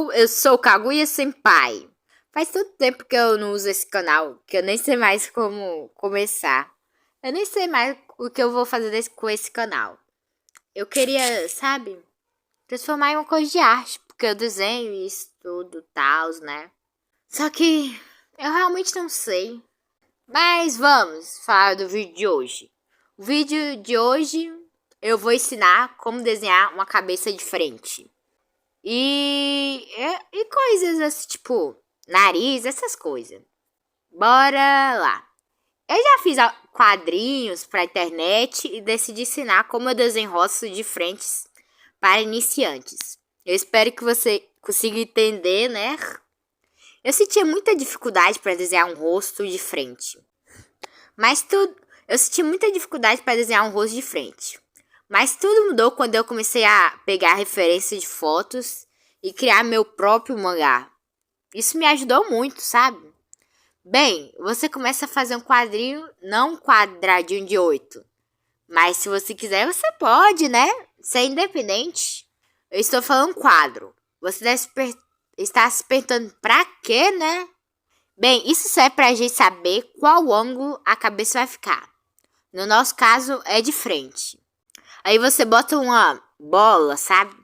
Hello, eu sou Kaguya Senpai. Faz tanto tempo que eu não uso esse canal que eu nem sei mais como começar. Eu nem sei mais o que eu vou fazer com esse canal. Eu queria, sabe, transformar em uma coisa de arte, porque eu desenho isso tudo, tal, né? Só que eu realmente não sei. Mas vamos falar do vídeo de hoje. O vídeo de hoje eu vou ensinar como desenhar uma cabeça de frente. E coisas assim, tipo, nariz, essas coisas. Bora lá. Eu já fiz quadrinhos pra internet e decidi ensinar como eu desenho rostos de frentes para iniciantes. Eu espero que você consiga entender, né? Eu sentia muita dificuldade para desenhar um rosto de frente. Eu senti muita dificuldade para desenhar um rosto de frente. Mas tudo mudou quando eu comecei a pegar referências de fotos e criar meu próprio mangá. Isso me ajudou muito, sabe? Bem, você começa a fazer um quadrinho, não um quadradinho de 8. Mas se você quiser, você pode, né? Ser independente. Eu estou falando quadro. Você deve estar se perguntando pra quê, né? Bem, isso serve pra gente saber qual ângulo a cabeça vai ficar. No nosso caso, é de frente. Aí você bota uma bola, sabe?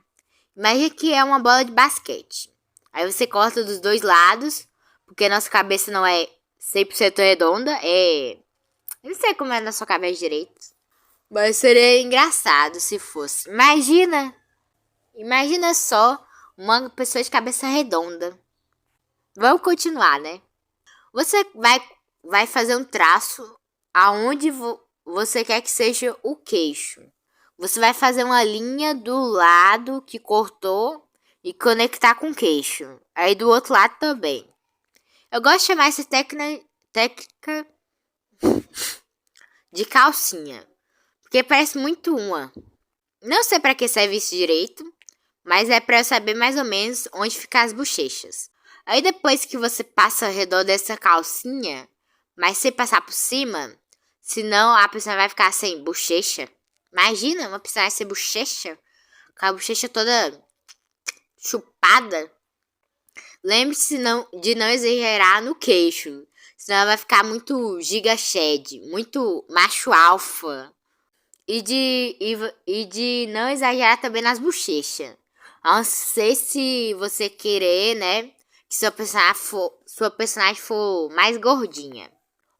Imagina que é uma bola de basquete. Aí você corta dos dois lados, porque nossa cabeça não é 100% redonda. Eu não sei como é na sua cabeça direito. Mas seria engraçado se fosse. Imagina só uma pessoa de cabeça redonda. Vamos continuar, né? Você vai fazer um traço aonde você quer que seja o queixo. Você vai fazer uma linha do lado que cortou e conectar com o queixo. Aí do outro lado também. Eu gosto de chamar essa técnica de calcinha, porque parece muito uma. Não sei para que serve isso direito, mas é para eu saber mais ou menos onde ficam as bochechas. Aí depois que você passa ao redor dessa calcinha, mas sem passar por cima, senão a pessoa vai ficar sem bochecha. Imagina uma pessoa sem bochecha, com a bochecha toda chupada. Lembre-se de não exagerar no queixo, senão ela vai ficar muito giga shed, muito macho alfa. E de não exagerar também nas bochechas. Não sei se você querer, né, que sua personagem for mais gordinha.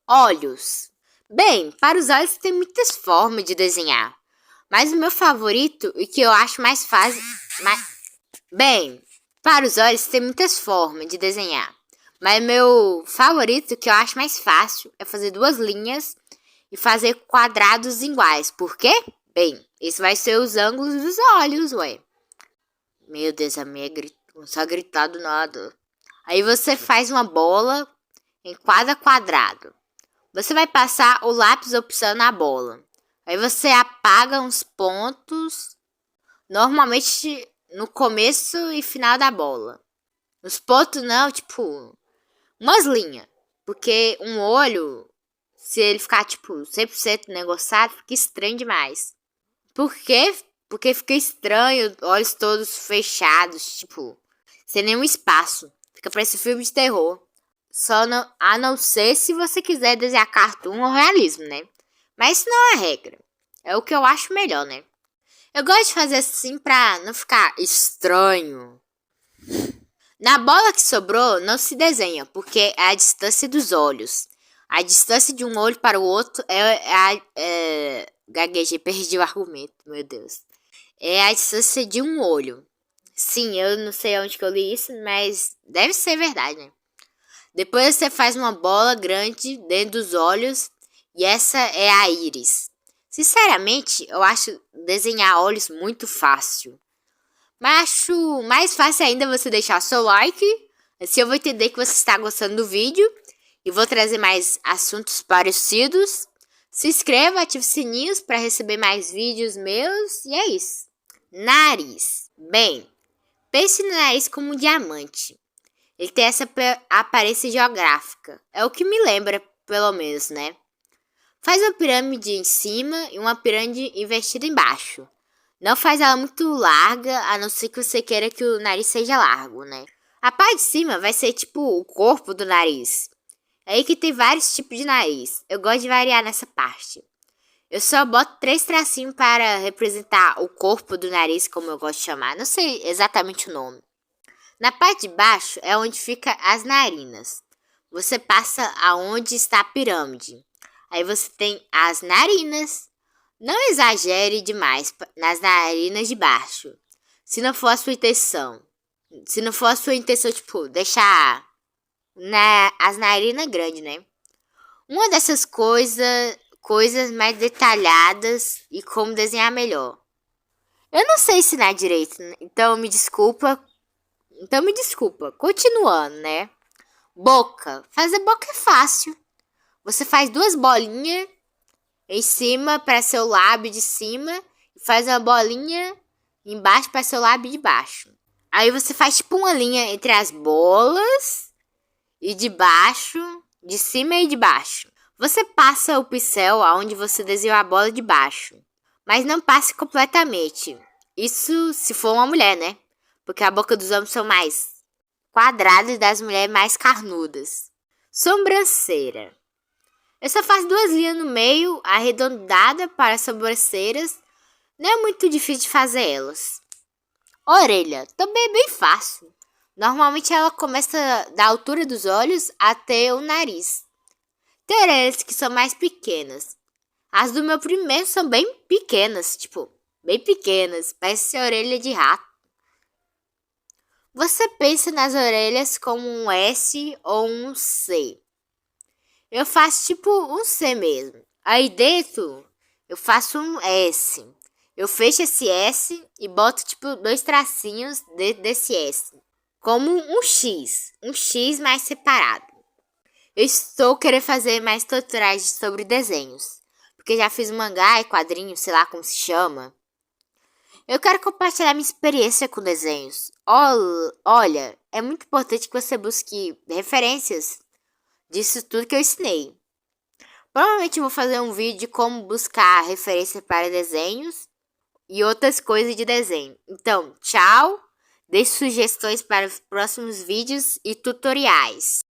Olhos. Bem, para os olhos tem muitas formas de desenhar. Mas o meu favorito e que eu acho mais fácil... Bem, para os olhos tem muitas formas de desenhar. Mas o meu favorito que eu acho mais fácil é fazer duas linhas e fazer quadrados iguais. Por quê? Bem, esse vai ser os ângulos dos olhos, ué. Meu Deus, a minha não só gritar do nada. Aí você faz uma bola em cada quadrado. Você vai passar o lápis opção na bola. Aí você apaga uns pontos, normalmente no começo e final da bola. Os pontos não, tipo, umas linhas. Porque um olho, se ele ficar, tipo, 100% negociado, fica estranho demais. Por quê? Porque fica estranho, olhos todos fechados, tipo, sem nenhum espaço. Fica parecendo filme de terror. A não ser se você quiser desenhar cartoon ou realismo, né? Mas isso não é regra. É o que eu acho melhor, né? Eu gosto de fazer assim pra não ficar estranho. Na bola que sobrou, não se desenha, porque é a distância dos olhos. A distância de um olho para o outro gaguejei, perdi o argumento, meu Deus. É a distância de um olho. Sim, eu não sei onde que eu li isso, mas deve ser verdade, né? Depois você faz uma bola grande dentro dos olhos e essa é a íris. Sinceramente, eu acho desenhar olhos muito fácil. Mas acho mais fácil ainda você deixar seu like. Assim eu vou entender que você está gostando do vídeo. E vou trazer mais assuntos parecidos. Se inscreva, ative os sininhos para receber mais vídeos meus. E é isso. Nariz. Bem, pense no nariz como um diamante. Ele tem essa aparência geográfica. É o que me lembra, pelo menos, né? Faz uma pirâmide em cima e uma pirâmide invertida embaixo. Não faz ela muito larga, a não ser que você queira que o nariz seja largo, né? A parte de cima vai ser tipo o corpo do nariz. É aí que tem vários tipos de nariz. Eu gosto de variar nessa parte. Eu só boto 3 tracinhos para representar o corpo do nariz, como eu gosto de chamar. Não sei exatamente o nome. Na parte de baixo é onde fica as narinas. Você passa aonde está a pirâmide. Aí você tem as narinas. Não exagere demais nas narinas de baixo. Se não for a sua intenção. Se não for a sua intenção, tipo, deixar as narinas grandes, né? Uma dessas coisas mais detalhadas e como desenhar melhor. Eu não sei ensinar direito, né? Então me desculpa. Continuando, né? Boca. Fazer boca é fácil. Você faz 2 bolinhas em cima para seu lábio de cima e faz uma bolinha embaixo para seu lábio de baixo. Aí você faz tipo uma linha entre as bolas e de baixo, de cima e de baixo. Você passa o pincel aonde você desenhou a bola de baixo, mas não passe completamente. Isso se for uma mulher, né? Porque a boca dos homens são mais quadradas e das mulheres mais carnudas. Sobrancelha. Eu só faço 2 linhas no meio, arredondada para as sobrancelhas. Não é muito difícil de fazer elas. Orelha. Também é bem fácil. Normalmente ela começa da altura dos olhos até o nariz. Tem orelhas que são mais pequenas. As do meu primeiro são bem pequenas, tipo, bem pequenas. Parece ser orelha de rato. Você pensa nas orelhas como um S ou um C. Eu faço tipo um C mesmo. Aí dentro eu faço um S. Eu fecho esse S e boto tipo 2 tracinhos dentro desse S. Como um X mais separado. Eu estou querendo fazer mais tutoriais sobre desenhos. Porque já fiz mangá e quadrinho, sei lá como se chama. Eu quero compartilhar minha experiência com desenhos. Olha, é muito importante que você busque referências disso tudo que eu ensinei. Provavelmente eu vou fazer um vídeo de como buscar referência para desenhos e outras coisas de desenho. Então, tchau. Deixe sugestões para os próximos vídeos e tutoriais.